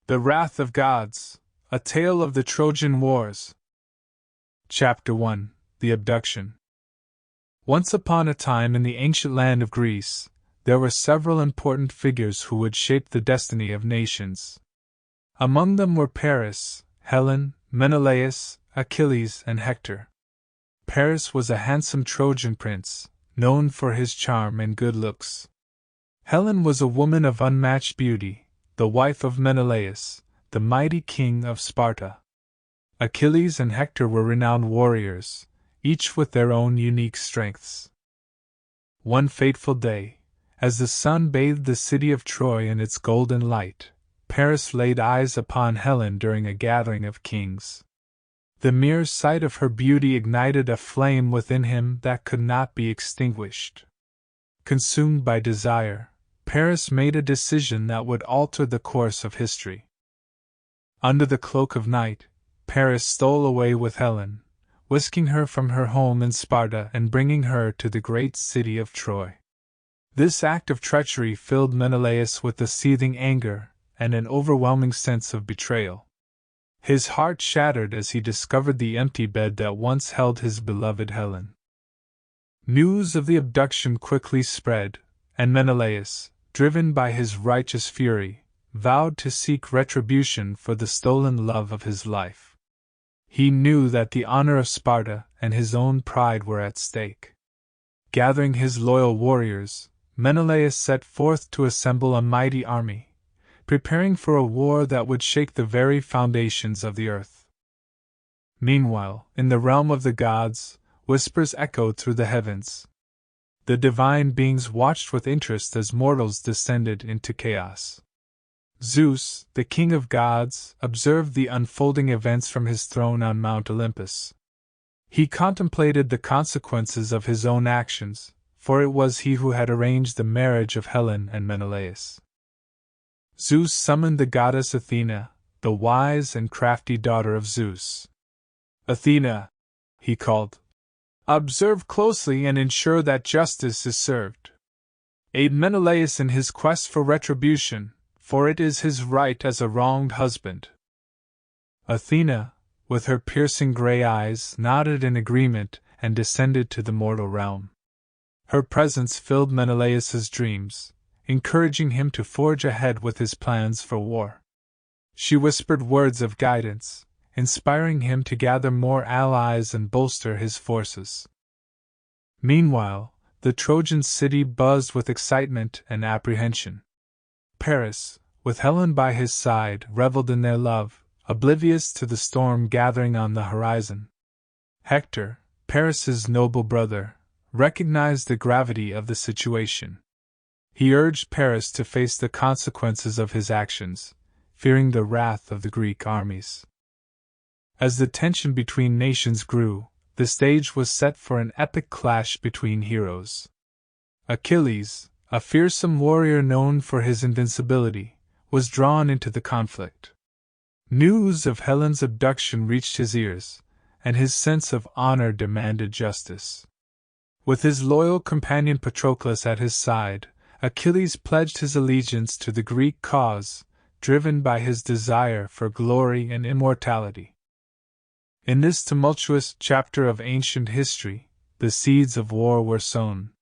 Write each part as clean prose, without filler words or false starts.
The Wrath of Gods, A Tale of the Trojan Wars. Chapter 1. The Abduction. Once upon a time in the ancient land of Greece, there were several important figures who would shape the destiny of nations. Among them were Paris, Helen, Menelaus, Achilles, and Hector. Paris was a handsome Trojan prince, known for his charm and good looks. Helen was a woman of unmatched beauty, the wife of Menelaus, the mighty king of Sparta. Achilles and Hector were renowned warriors, each with their own unique strengths. One fateful day, as the sun bathed the city of Troy in its golden light, Paris laid eyes upon Helen during a gathering of kings. The mere sight of her beauty ignited a flame within him that could not be extinguished. Consumed by desire, Paris made a decision that would alter the course of history. Under the cloak of night, Paris stole away with Helen, whisking her from her home in Sparta and bringing her to the great city of Troy. This act of treachery filled Menelaus with a seething anger and an overwhelming sense of betrayal. His heart shattered as he discovered the empty bed that once held his beloved Helen. News of the abduction quickly spread, and Menelaus, driven by his righteous fury, vowed to seek retribution for the stolen love of his life. He knew that the honor of Sparta and his own pride were at stake. Gathering his loyal warriors, Menelaus set forth to assemble a mighty army, preparing for a war that would shake the very foundations of the earth. Meanwhile, in the realm of the gods, whispers echoed through the heavens. The divine beings watched with interest as mortals descended into chaos. Zeus, the king of gods, observed the unfolding events from his throne on Mount Olympus. He contemplated the consequences of his own actions, for it was he who had arranged the marriage of Helen and Menelaus. Zeus summoned the goddess Athena, the wise and crafty daughter of Zeus. "Athena," he called, "observe closely and ensure that justice is served. Aid Menelaus in his quest for retribution, for it is his right as a wronged husband." Athena, with her piercing gray eyes, nodded in agreement and descended to the mortal realm. Her presence filled Menelaus's dreams, encouraging him to forge ahead with his plans for war. She whispered words of guidance, inspiring him to gather more allies and bolster his forces. Meanwhile, the Trojan city buzzed with excitement and apprehension. Paris, with Helen by his side, reveled in their love, oblivious to the storm gathering on the horizon. Hector, Paris's noble brother, recognized the gravity of the situation. He urged Paris to face the consequences of his actions, fearing the wrath of the Greek armies. As the tension between nations grew, the stage was set for an epic clash between heroes. Achilles, a fearsome warrior known for his invincibility, was drawn into the conflict. News of Helen's abduction reached his ears, and his sense of honor demanded justice. With his loyal companion Patroclus at his side, Achilles pledged his allegiance to the Greek cause, driven by his desire for glory and immortality. In this tumultuous chapter of ancient history, the seeds of war were sown.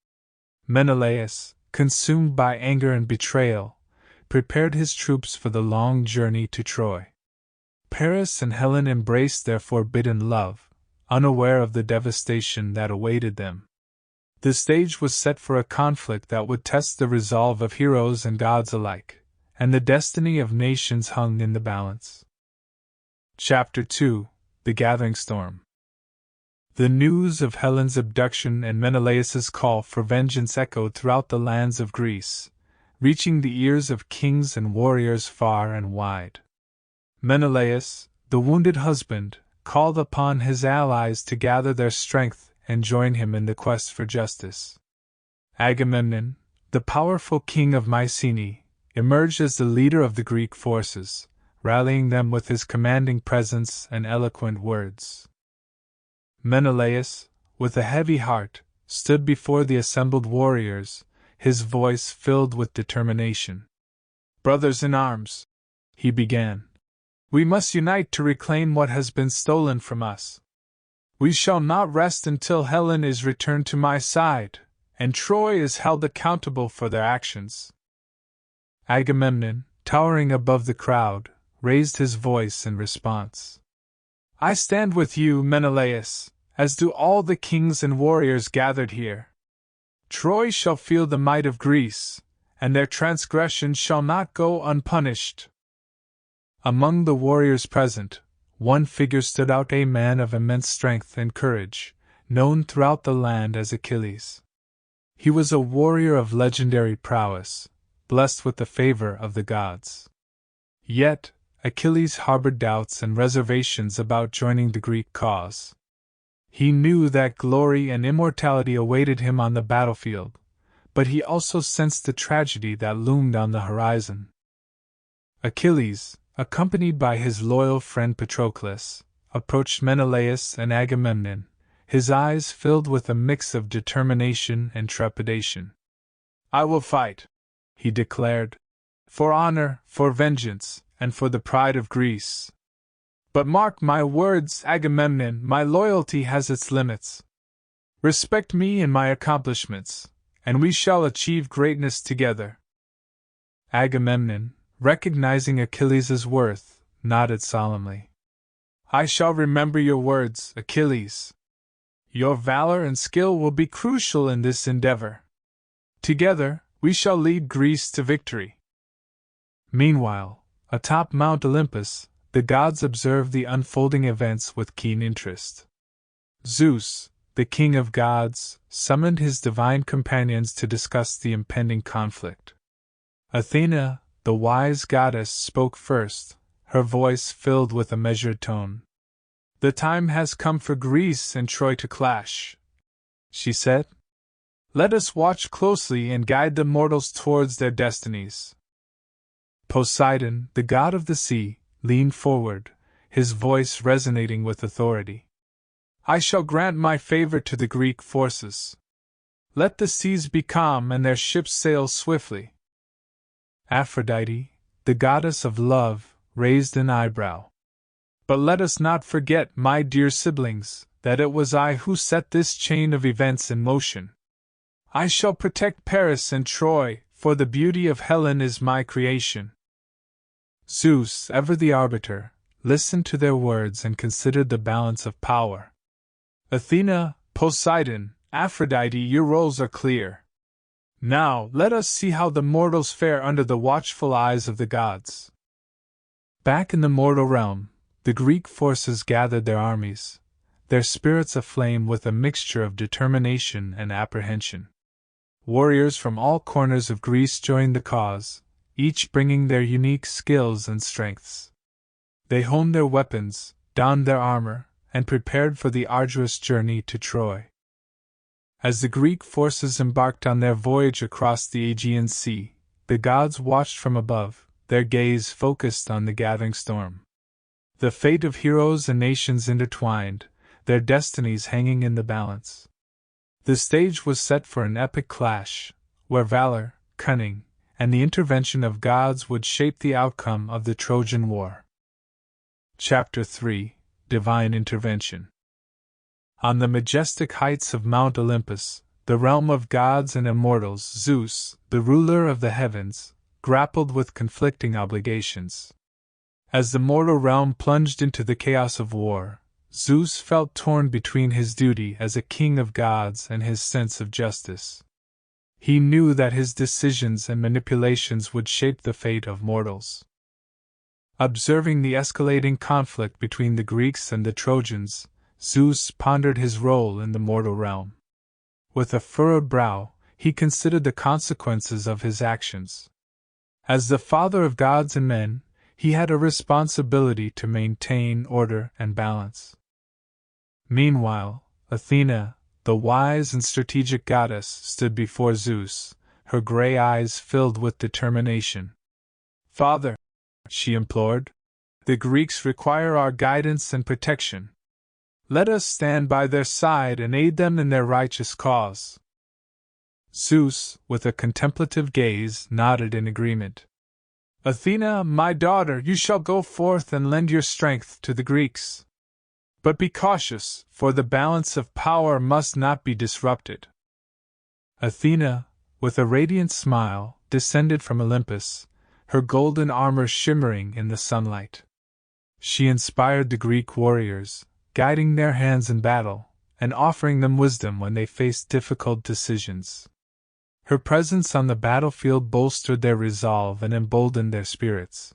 Menelaus, consumed by anger and betrayal, prepared his troops for the long journey to Troy. Paris and Helen embraced their forbidden love, unaware of the devastation that awaited them. The stage was set for a conflict that would test the resolve of heroes and gods alike, and the destiny of nations hung in the balance. Chapter 2. The Gathering Storm. The news of Helen's abduction and Menelaus's call for vengeance echoed throughout the lands of Greece, reaching the ears of kings and warriors far and wide. Menelaus, the wounded husband, called upon his allies to gather their strength and join him in the quest for justice. Agamemnon, the powerful king of Mycenae, emerged as the leader of the Greek forces, rallying them with his commanding presence and eloquent words. Menelaus, with a heavy heart, stood before the assembled warriors, his voice filled with determination. "Brothers in arms, he began. "We must unite to reclaim what has been stolen from us. We shall not rest until Helen is returned to my side, and Troy is held accountable for their actions." Agamemnon, towering above the crowd, raised his voice in response. "I stand with you, Menelaus, as do all the kings and warriors gathered here. Troy shall feel the might of Greece, and their transgressions shall not go unpunished." Among the warriors present, one figure stood out, a man of immense strength and courage, known throughout the land as Achilles. He was a warrior of legendary prowess, blessed with the favor of the gods. Yet, Achilles harbored doubts and reservations about joining the Greek cause. He knew that glory and immortality awaited him on the battlefield, but he also sensed the tragedy that loomed on the horizon. Achilles, accompanied by his loyal friend Patroclus, approached Menelaus and Agamemnon, his eyes filled with a mix of determination and trepidation. "I will fight," he declared, "for honor, for vengeance, and for the pride of Greece. But mark my words, Agamemnon, my loyalty has its limits. Respect me and my accomplishments, and we shall achieve greatness together." Agamemnon, recognizing Achilles' worth, nodded solemnly. "I shall remember your words, Achilles. Your valor and skill will be crucial in this endeavor. Together, we shall lead Greece to victory." Meanwhile, atop Mount Olympus, the gods observed the unfolding events with keen interest. Zeus, the king of gods, summoned his divine companions to discuss the impending conflict. Athena, the wise goddess, spoke first, her voice filled with a measured tone. "The time has come for Greece and Troy to clash," she said. "Let us watch closely and guide the mortals towards their destinies." Poseidon, the god of the sea, leaned forward, his voice resonating with authority. "I shall grant my favor to the Greek forces. Let the seas be calm and their ships sail swiftly." Aphrodite, the goddess of love, raised an eyebrow. "But let us not forget, my dear siblings, that it was I who set this chain of events in motion. I shall protect Paris and Troy, for the beauty of Helen is my creation." Zeus, ever the arbiter, listened to their words and considered the balance of power. "Athena, Poseidon, Aphrodite, your roles are clear. Now, let us see how the mortals fare under the watchful eyes of the gods." Back in the mortal realm, the Greek forces gathered their armies, their spirits aflame with a mixture of determination and apprehension. Warriors from all corners of Greece joined the cause, each bringing their unique skills and strengths. They honed their weapons, donned their armor, and prepared for the arduous journey to Troy. As the Greek forces embarked on their voyage across the Aegean Sea, the gods watched from above, their gaze focused on the gathering storm. The fate of heroes and nations intertwined, their destinies hanging in the balance. The stage was set for an epic clash, where valor, cunning, and the intervention of gods would shape the outcome of the Trojan War. Chapter 3: Divine Intervention. On the majestic heights of Mount Olympus, the realm of gods and immortals, Zeus, the ruler of the heavens, grappled with conflicting obligations. As the mortal realm plunged into the chaos of war, Zeus felt torn between his duty as a king of gods and his sense of justice. He knew that his decisions and manipulations would shape the fate of mortals. Observing the escalating conflict between the Greeks and the Trojans, Zeus pondered his role in the mortal realm. With a furrowed brow, he considered the consequences of his actions. As the father of gods and men, he had a responsibility to maintain order and balance. Meanwhile, Athena, the wise and strategic goddess, stood before Zeus, her gray eyes filled with determination. "Father," she implored, "the Greeks require our guidance and protection. Let us stand by their side and aid them in their righteous cause." Zeus, with a contemplative gaze, nodded in agreement. "Athena, my daughter, you shall go forth and lend your strength to the Greeks. But be cautious, for the balance of power must not be disrupted." Athena, with a radiant smile, descended from Olympus, her golden armor shimmering in the sunlight. She inspired the Greek warriors, guiding their hands in battle, and offering them wisdom when they faced difficult decisions. Her presence on the battlefield bolstered their resolve and emboldened their spirits.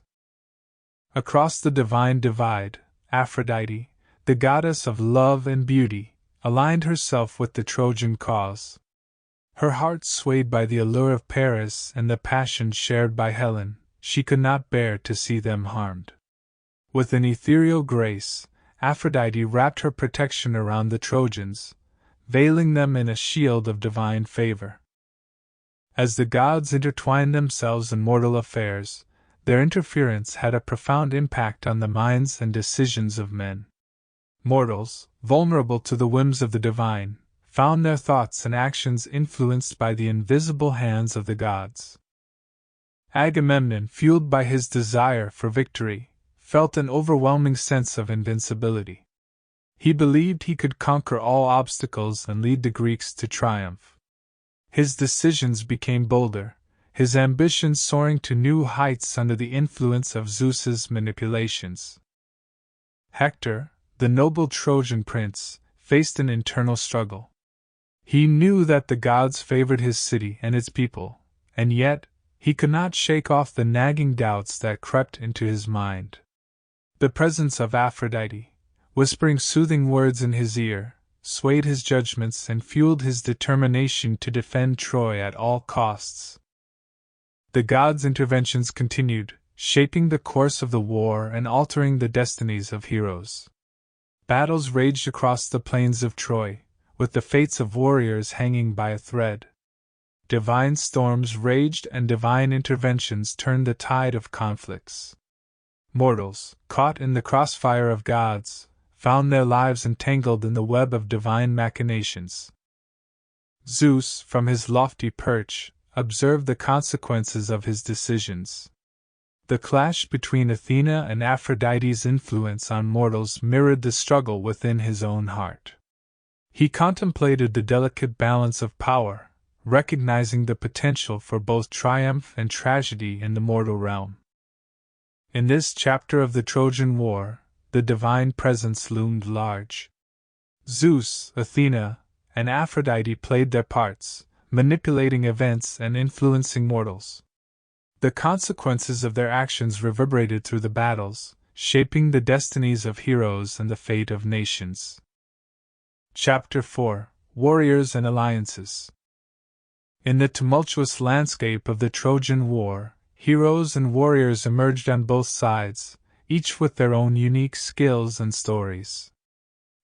Across the divine divide, Aphrodite, the goddess of love and beauty, aligned herself with the Trojan cause. Her heart swayed by the allure of Paris and the passion shared by Helen, she could not bear to see them harmed. With an ethereal grace, Aphrodite wrapped her protection around the Trojans, veiling them in a shield of divine favor. As the gods intertwined themselves in mortal affairs, their interference had a profound impact on the minds and decisions of men. Mortals, vulnerable to the whims of the divine, found their thoughts and actions influenced by the invisible hands of the gods. Agamemnon, fueled by his desire for victory, felt an overwhelming sense of invincibility. He believed he could conquer all obstacles and lead the Greeks to triumph. His decisions became bolder, his ambitions soaring to new heights under the influence of Zeus's manipulations. Hector, the noble Trojan prince, faced an internal struggle. He knew that the gods favored his city and its people, and yet, he could not shake off the nagging doubts that crept into his mind. The presence of Aphrodite, whispering soothing words in his ear, swayed his judgments and fueled his determination to defend Troy at all costs. The gods' interventions continued, shaping the course of the war and altering the destinies of heroes. Battles raged across the plains of Troy, with the fates of warriors hanging by a thread. Divine storms raged and divine interventions turned the tide of conflicts. Mortals, caught in the crossfire of gods, found their lives entangled in the web of divine machinations. Zeus, from his lofty perch, observed the consequences of his decisions. The clash between Athena and Aphrodite's influence on mortals mirrored the struggle within his own heart. He contemplated the delicate balance of power, recognizing the potential for both triumph and tragedy in the mortal realm. In this chapter of the Trojan War, the divine presence loomed large. Zeus, Athena, and Aphrodite played their parts, manipulating events and influencing mortals. The consequences of their actions reverberated through the battles, shaping the destinies of heroes and the fate of nations. Chapter 4: Warriors and Alliances. In the tumultuous landscape of the Trojan War, heroes and warriors emerged on both sides, each with their own unique skills and stories.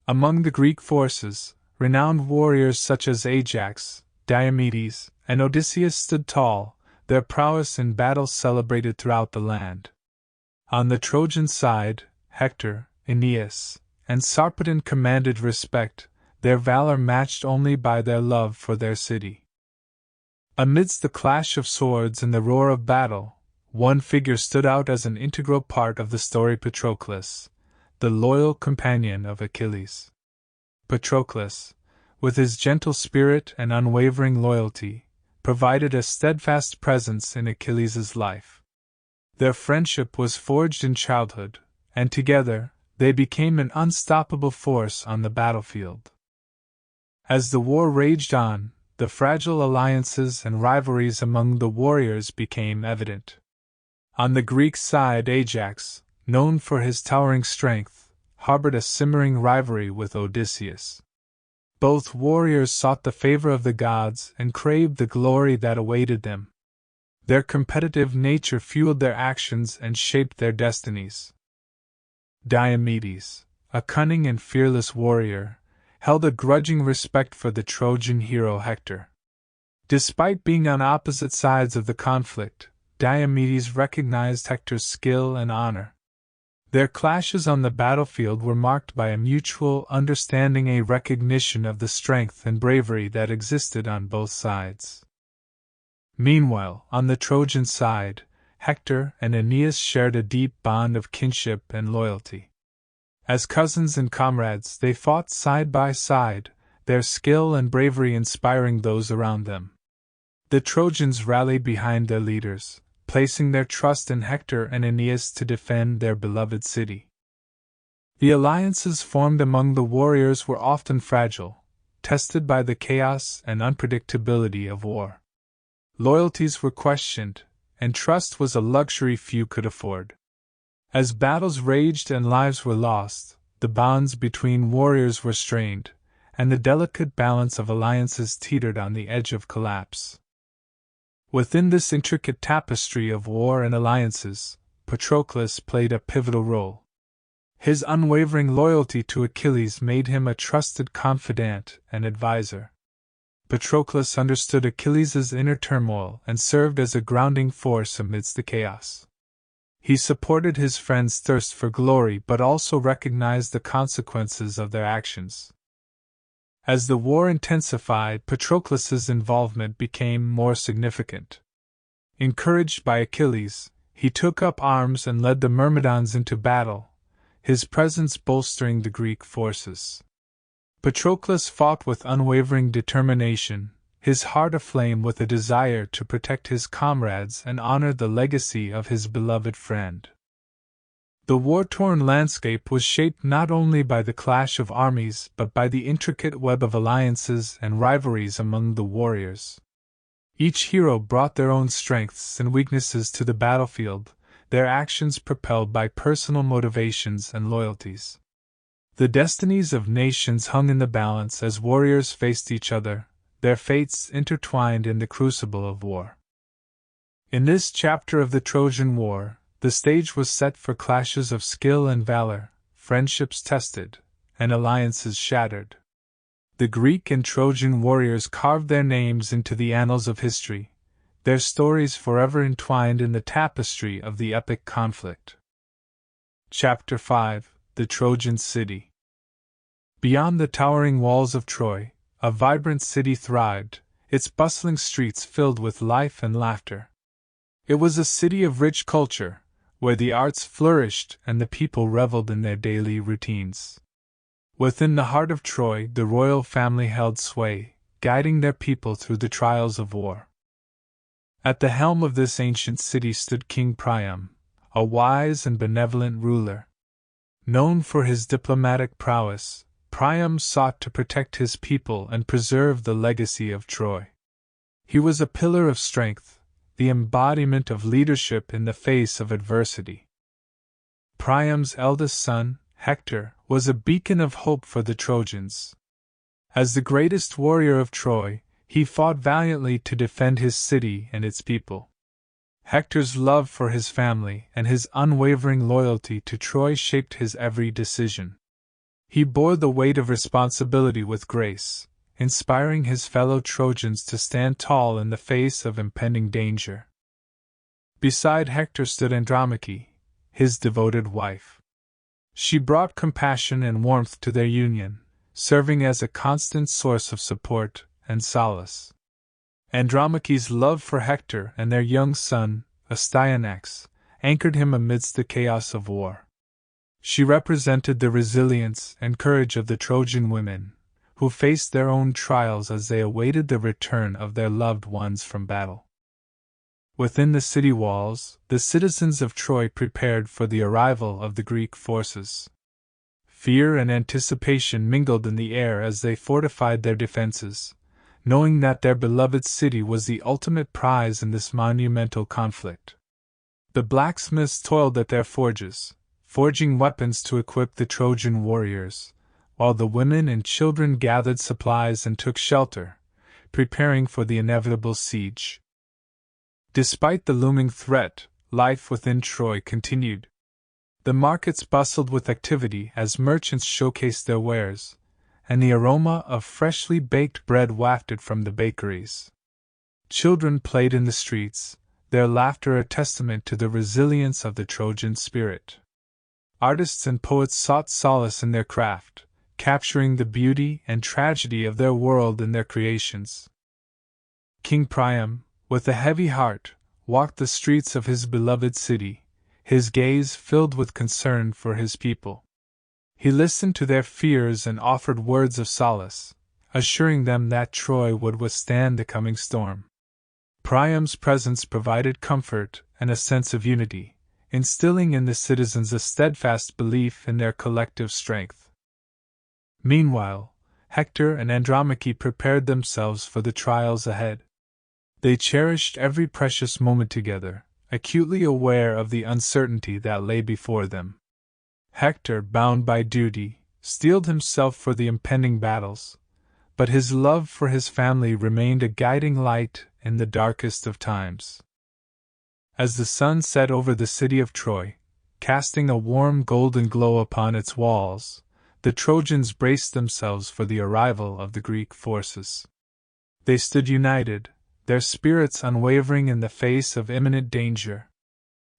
Among the Greek forces, renowned warriors such as Ajax, Diomedes, and Odysseus stood tall, their prowess in battle celebrated throughout the land. On the Trojan side, Hector, Aeneas, and Sarpedon commanded respect, their valor matched only by their love for their city. Amidst the clash of swords and the roar of battle, one figure stood out as an integral part of the story: Patroclus, the loyal companion of Achilles. Patroclus, with his gentle spirit and unwavering loyalty, provided a steadfast presence in Achilles' life. Their friendship was forged in childhood, and together, they became an unstoppable force on the battlefield. As the war raged on, the fragile alliances and rivalries among the warriors became evident. On the Greek side, Ajax, known for his towering strength, harbored a simmering rivalry with Odysseus. Both warriors sought the favor of the gods and craved the glory that awaited them. Their competitive nature fueled their actions and shaped their destinies. Diomedes, a cunning and fearless warrior, held a grudging respect for the Trojan hero Hector. Despite being on opposite sides of the conflict, Diomedes recognized Hector's skill and honor. Their clashes on the battlefield were marked by a mutual understanding, a recognition of the strength and bravery that existed on both sides. Meanwhile, on the Trojan side, Hector and Aeneas shared a deep bond of kinship and loyalty. As cousins and comrades, they fought side by side, their skill and bravery inspiring those around them. The Trojans rallied behind their leaders, placing their trust in Hector and Aeneas to defend their beloved city. The alliances formed among the warriors were often fragile, tested by the chaos and unpredictability of war. Loyalties were questioned, and trust was a luxury few could afford. As battles raged and lives were lost, the bonds between warriors were strained, and the delicate balance of alliances teetered on the edge of collapse. Within this intricate tapestry of war and alliances, Patroclus played a pivotal role. His unwavering loyalty to Achilles made him a trusted confidant and advisor. Patroclus understood Achilles' inner turmoil and served as a grounding force amidst the chaos. He supported his friend's thirst for glory but also recognized the consequences of their actions. As the war intensified, Patroclus' involvement became more significant. Encouraged by Achilles, he took up arms and led the Myrmidons into battle, his presence bolstering the Greek forces. Patroclus fought with unwavering determination, his heart aflame with a desire to protect his comrades and honor the legacy of his beloved friend. The war-torn landscape was shaped not only by the clash of armies but by the intricate web of alliances and rivalries among the warriors. Each hero brought their own strengths and weaknesses to the battlefield, their actions propelled by personal motivations and loyalties. The destinies of nations hung in the balance as warriors faced each other, their fates intertwined in the crucible of war. In this chapter of the Trojan War, the stage was set for clashes of skill and valor, friendships tested, and alliances shattered. The Greek and Trojan warriors carved their names into the annals of history, their stories forever entwined in the tapestry of the epic conflict. Chapter 5: The Trojan City. Beyond the towering walls of Troy, a vibrant city thrived, its bustling streets filled with life and laughter. It was a city of rich culture, where the arts flourished and the people reveled in their daily routines. Within the heart of Troy, the royal family held sway, guiding their people through the trials of war. At the helm of this ancient city stood King Priam, a wise and benevolent ruler. Known for his diplomatic prowess, Priam sought to protect his people and preserve the legacy of Troy. He was a pillar of strength, the embodiment of leadership in the face of adversity. Priam's eldest son, Hector, was a beacon of hope for the Trojans. As the greatest warrior of Troy, he fought valiantly to defend his city and its people. Hector's love for his family and his unwavering loyalty to Troy shaped his every decision. He bore the weight of responsibility with grace, inspiring his fellow Trojans to stand tall in the face of impending danger. Beside Hector stood Andromache, his devoted wife. She brought compassion and warmth to their union, serving as a constant source of support and solace. Andromache's love for Hector and their young son, Astyanax, anchored him amidst the chaos of war. She represented the resilience and courage of the Trojan women, who faced their own trials as they awaited the return of their loved ones from battle. Within the city walls, the citizens of Troy prepared for the arrival of the Greek forces. Fear and anticipation mingled in the air as they fortified their defenses, knowing that their beloved city was the ultimate prize in this monumental conflict. The blacksmiths toiled at their forges, forging weapons to equip the Trojan warriors, while the women and children gathered supplies and took shelter, preparing for the inevitable siege. Despite the looming threat, life within Troy continued. The markets bustled with activity as merchants showcased their wares, and the aroma of freshly baked bread wafted from the bakeries. Children played in the streets, their laughter a testament to the resilience of the Trojan spirit. Artists and poets sought solace in their craft, capturing the beauty and tragedy of their world in their creations. King Priam, with a heavy heart, walked the streets of his beloved city, his gaze filled with concern for his people. He listened to their fears and offered words of solace, assuring them that Troy would withstand the coming storm. Priam's presence provided comfort and a sense of unity, instilling in the citizens a steadfast belief in their collective strength. Meanwhile, Hector and Andromache prepared themselves for the trials ahead. They cherished every precious moment together, acutely aware of the uncertainty that lay before them. Hector, bound by duty, steeled himself for the impending battles, but his love for his family remained a guiding light in the darkest of times. As the sun set over the city of Troy, casting a warm golden glow upon its walls, the Trojans braced themselves for the arrival of the Greek forces. They stood united, their spirits unwavering in the face of imminent danger.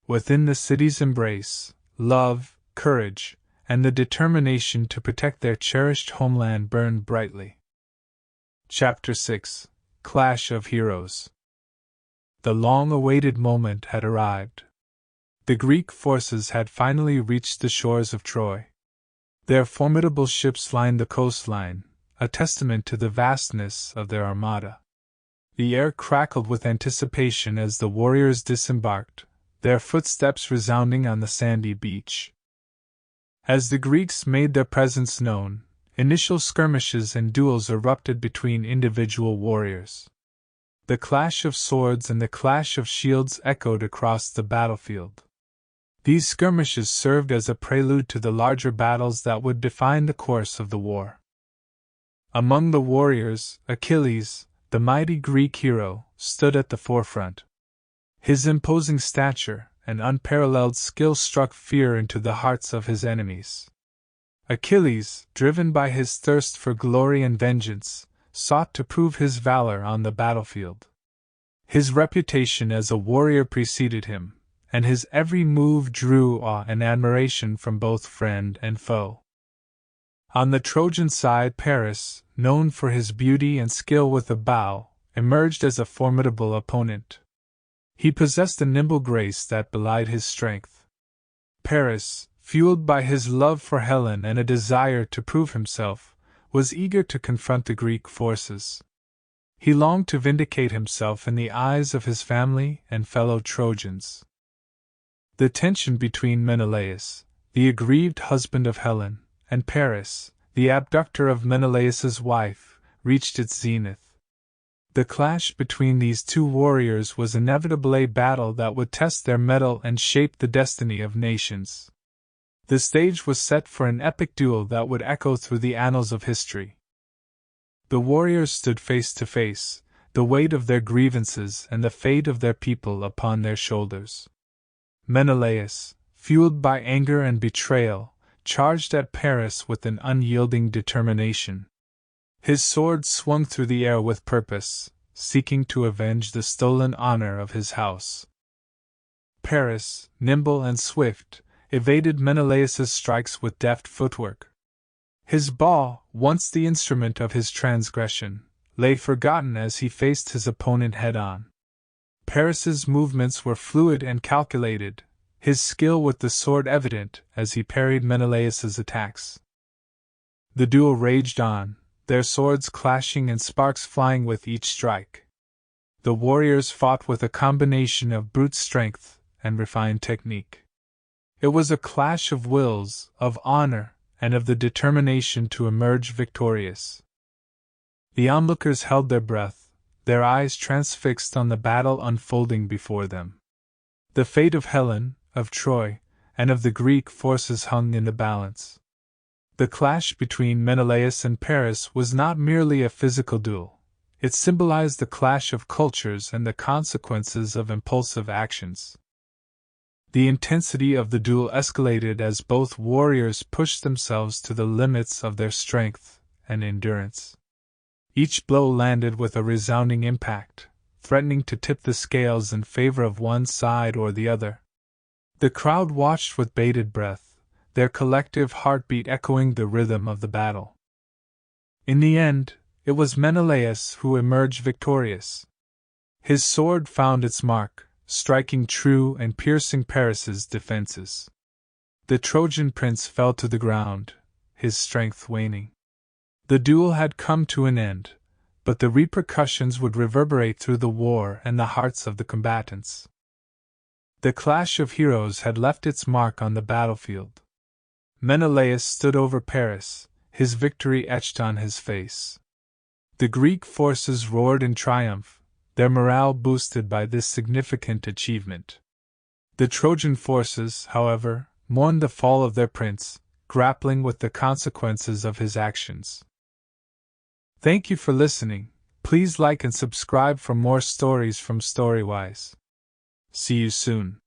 Within the city's embrace, love, courage, and the determination to protect their cherished homeland burned brightly. Chapter 6: Clash of Heroes. The long-awaited moment had arrived. The Greek forces had finally reached the shores of Troy. Their formidable ships lined the coastline, a testament to the vastness of their armada. The air crackled with anticipation as the warriors disembarked, their footsteps resounding on the sandy beach. As the Greeks made their presence known, initial skirmishes and duels erupted between individual warriors. The clash of swords and the clash of shields echoed across the battlefield. These skirmishes served as a prelude to the larger battles that would define the course of the war. Among the warriors, Achilles, the mighty Greek hero, stood at the forefront. His imposing stature and unparalleled skill struck fear into the hearts of his enemies. Achilles, driven by his thirst for glory and vengeance, sought to prove his valor on the battlefield. His reputation as a warrior preceded him, and his every move drew awe and admiration from both friend and foe. On the Trojan side, Paris, known for his beauty and skill with a bow, emerged as a formidable opponent. He possessed a nimble grace that belied his strength. Paris, fueled by his love for Helen and a desire to prove himself, was eager to confront the Greek forces. He longed to vindicate himself in the eyes of his family and fellow Trojans. The tension between Menelaus, the aggrieved husband of Helen, and Paris, the abductor of Menelaus's wife, reached its zenith. The clash between these two warriors was inevitably a battle that would test their mettle and shape the destiny of nations. The stage was set for an epic duel that would echo through the annals of history. The warriors stood face to face, the weight of their grievances and the fate of their people upon their shoulders. Menelaus, fueled by anger and betrayal, charged at Paris with an unyielding determination. His sword swung through the air with purpose, seeking to avenge the stolen honor of his house. Paris, nimble and swift, evaded Menelaus's strikes with deft footwork. His bow, once the instrument of his transgression, lay forgotten as he faced his opponent head-on. Paris's movements were fluid and calculated, his skill with the sword evident as he parried Menelaus's attacks. The duel raged on, their swords clashing and sparks flying with each strike. The warriors fought with a combination of brute strength and refined technique. It was a clash of wills, of honor, and of the determination to emerge victorious. The onlookers held their breath, their eyes transfixed on the battle unfolding before them. The fate of Helen, of Troy, and of the Greek forces hung in the balance. The clash between Menelaus and Paris was not merely a physical duel, it symbolized the clash of cultures and the consequences of impulsive actions. The intensity of the duel escalated as both warriors pushed themselves to the limits of their strength and endurance. Each blow landed with a resounding impact, threatening to tip the scales in favor of one side or the other. The crowd watched with bated breath, their collective heartbeat echoing the rhythm of the battle. In the end, it was Menelaus who emerged victorious. His sword found its mark, striking true and piercing Paris's defenses. The Trojan prince fell to the ground, his strength waning. The duel had come to an end, but the repercussions would reverberate through the war and the hearts of the combatants. The clash of heroes had left its mark on the battlefield. Menelaus stood over Paris, his victory etched on his face. The Greek forces roared in triumph, their morale boosted by this significant achievement. The Trojan forces, however, mourned the fall of their prince, grappling with the consequences of his actions. Thank you for listening. Please like and subscribe for more stories from Storywise. See you soon.